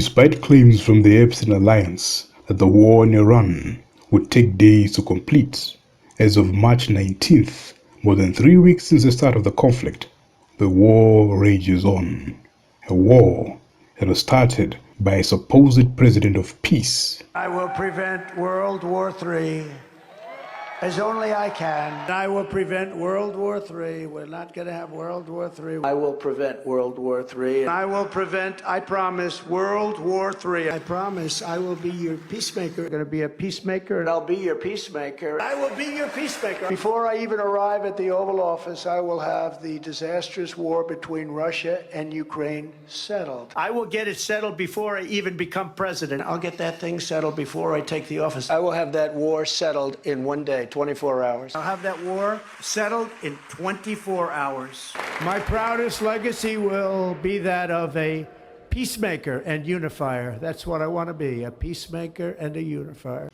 Despite claims from the Epstein alliance that the war in Iran would take days to complete, as of March 19th, more than 3 weeks since the start of the conflict, the war rages on. A war that was started by a supposed president of peace. I will prevent World War III as only I can. I will prevent World War III. We're not going to have World War III. I will prevent World War III. I will prevent, I promise, World War III. I promise I will be your peacemaker. I'm going to be a peacemaker, and I'll be your peacemaker. I will be your peacemaker. Before I even arrive at the Oval Office, I will have the disastrous war between Russia and Ukraine settled. I will get it settled before I even become president. I'll get that thing settled before I take the office. I will have that war settled in one day. 24 hours. I'll have that war settled in 24 hours. My proudest legacy will be that of a peacemaker and unifier. That's what I want to be, a peacemaker and a unifier.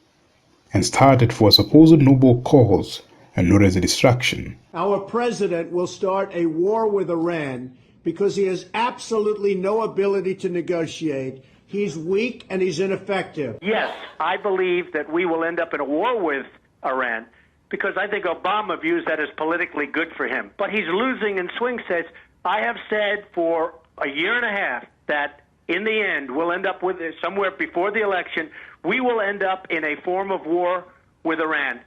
And started for a supposed noble cause and not as a distraction. Our president will start a war with Iran because he has absolutely no ability to negotiate. He's weak and he's ineffective. Yes, I believe that we will end up in a war with Iran, because I think Obama views that as politically good for him. But he's losing in swing states. I have said for a year and a half that in the end we'll end up with, somewhere before the election, we will end up in a form of war with Iran.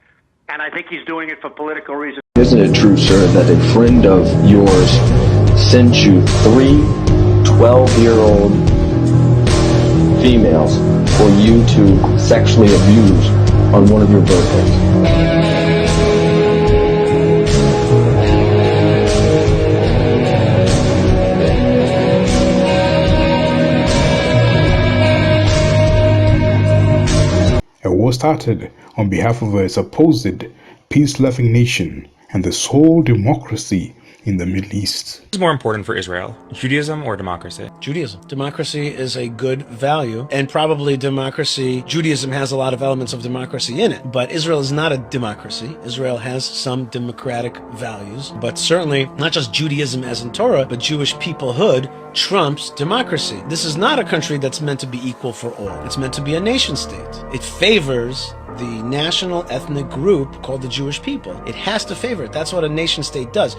And I think he's doing it for political reasons. Isn't it true, sir, that a friend of yours sent you 3 12-year-old females for you to sexually abuse on one of your birthdays? A war started on behalf of a supposed peace-loving nation and the sole democracy in the Middle East. What is more important for Israel, Judaism or democracy? Judaism. Democracy is a good value, and probably Judaism has a lot of elements of democracy in it, but Israel is not a democracy. Israel has some democratic values, but certainly not just Judaism as in Torah, but Jewish peoplehood trumps democracy. This is not a country that's meant to be equal for all. It's meant to be a nation state. It favors the national ethnic group called the Jewish people. It has to favor it. That's what a nation state does.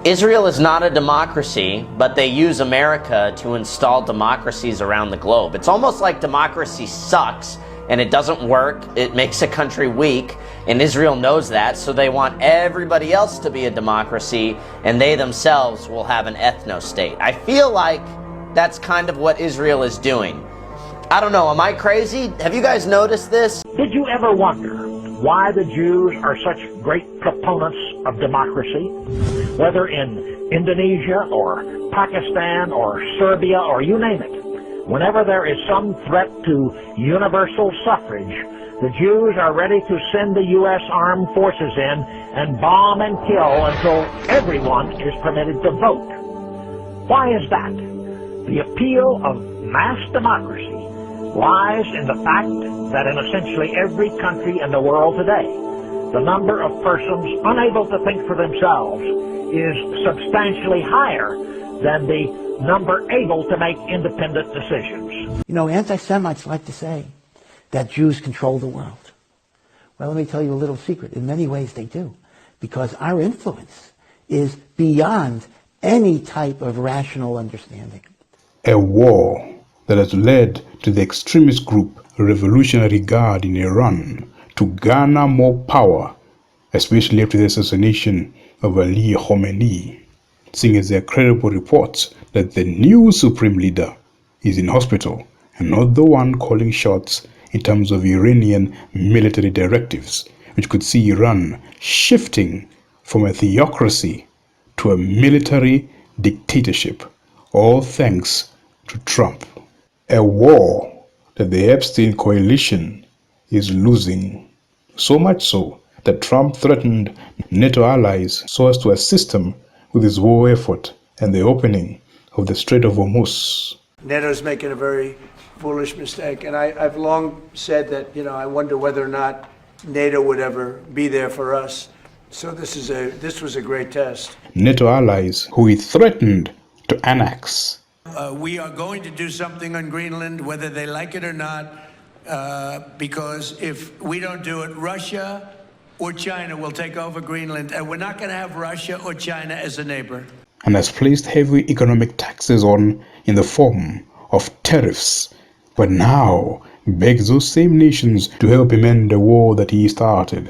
Israel is not a democracy, but they use America to install democracies around the globe. It's almost like democracy sucks and it doesn't work. It makes a country weak, and Israel knows that, so they want everybody else to be a democracy, and they themselves will have an ethno-state. I feel like that's kind of what Israel is doing. I don't know, am I crazy? Have you guys noticed this? Did you ever wonder why the Jews are such great proponents of democracy? Whether in Indonesia or Pakistan or Serbia or you name it, whenever there is some threat to universal suffrage, the Jews are ready to send the U.S. armed forces in and bomb and kill until everyone is permitted to vote. Why is that? The appeal of mass democracy lies in the fact that in essentially every country in the world today, the number of persons unable to think for themselves is substantially higher than the number able to make independent decisions. You know, anti-Semites like to say that Jews control the world. Well, let me tell you a little secret. In many ways they do, because our influence is beyond any type of rational understanding. A war that has led to the extremist group Revolutionary Guard in Iran to garner more power, especially after the assassination of Ali Khamenei, seeing as there are credible reports that the new supreme leader is in hospital and not the one calling shots in terms of Iranian military directives, which could see Iran shifting from a theocracy to a military dictatorship, all thanks to Trump. A war that the Epstein coalition is losing, so much so that Trump threatened NATO allies so as to assist him with his war effort and the opening of the Strait of Hormuz. NATO's making a very foolish mistake, and I've long said that, I wonder whether or not NATO would ever be there for us. So this was a great test. NATO allies who he threatened to annex. We are going to do something on Greenland, whether they like it or not, because if we don't do it, Russia or China will take over Greenland, and we're not going to have Russia or China as a neighbor. And has placed heavy economic taxes on in the form of tariffs, but now begs those same nations to help him end the war that he started.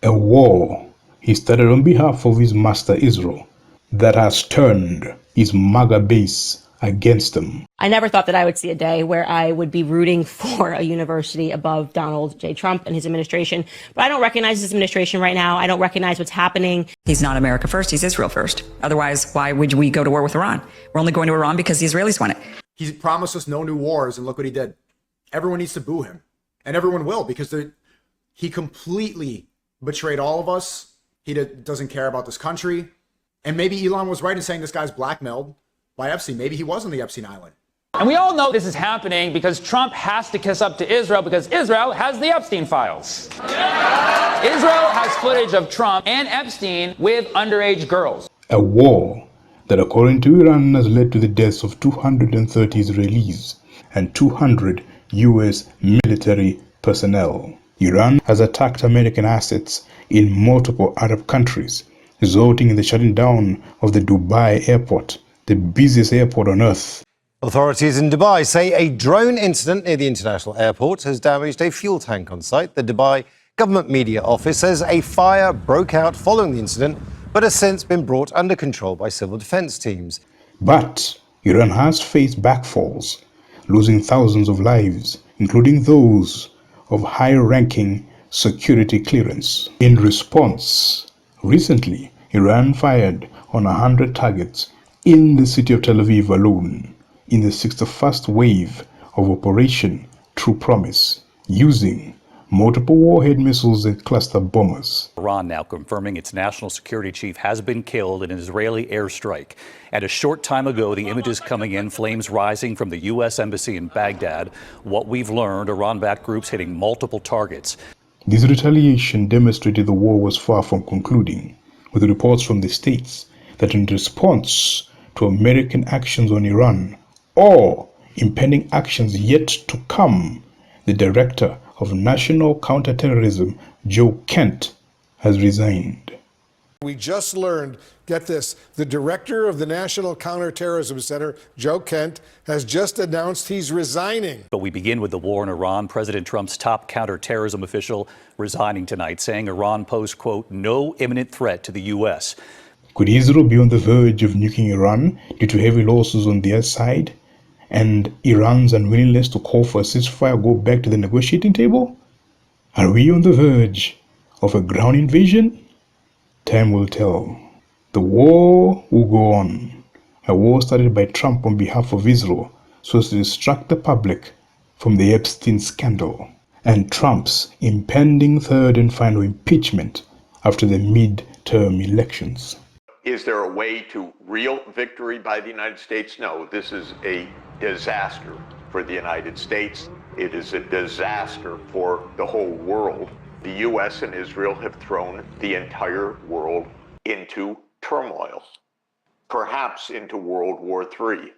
A war he started on behalf of his master Israel that has turned his MAGA base against him. I never thought that I would see a day where I would be rooting for a university above Donald J. Trump and his administration. But I don't recognize his administration right now. I don't recognize what's happening. He's not America first, he's Israel first. Otherwise, why would we go to war with Iran? We're only going to Iran because the Israelis want it. He promised us no new wars, and look what he did. Everyone needs to boo him. And everyone will, because he completely betrayed all of us. He doesn't care about this country. And maybe Elon was right in saying this guy's blackmailed by Epstein. Maybe he was on the Epstein Island. And we all know this is happening because Trump has to kiss up to Israel because Israel has the Epstein files. Israel has footage of Trump and Epstein with underage girls. A war that, according to Iran, has led to the deaths of 230 Israelis and 200 U.S. military personnel. Iran has attacked American assets in multiple Arab countries, resulting in the shutting down of the Dubai airport, the busiest airport on earth. Authorities in Dubai say a drone incident near the international airport has damaged a fuel tank on site. The Dubai government media office says a fire broke out following the incident, but has since been brought under control by civil defense teams. But Iran has faced backfalls, losing thousands of lives, including those of high-ranking security clearance. In response, recently, Iran fired on 100 targets in the city of Tel Aviv alone in the 61st wave of Operation True Promise, using multiple warhead missiles and cluster bombers. Iran now confirming its national security chief has been killed in an Israeli airstrike. And a short time ago, the images coming in, flames rising from the U.S. embassy in Baghdad. What we've learned, Iran-backed groups hitting multiple targets. This retaliation demonstrated the war was far from concluding, with reports from the States that in response to American actions on Iran, or impending actions yet to come, the director of National Counterterrorism, Joe Kent, has resigned. We just learned, get this, the director of the National Counterterrorism Center, Joe Kent, has just announced he's resigning. But we begin with the war in Iran. President Trump's top counterterrorism official resigning tonight, saying Iran posed, quote, no imminent threat to the U.S. Could Israel be on the verge of nuking Iran due to heavy losses on their side, and Iran's unwillingness to call for a ceasefire go back to the negotiating table? Are we on the verge of a ground invasion? Time will tell. The war will go on. A war started by Trump on behalf of Israel so as to distract the public from the Epstein scandal and Trump's impending third and final impeachment after the mid-term elections. Is there a way to real victory by the United States? No, this is a disaster for the United States. It is a disaster for the whole world. The U.S. and Israel have thrown the entire world into turmoil, perhaps into World War III.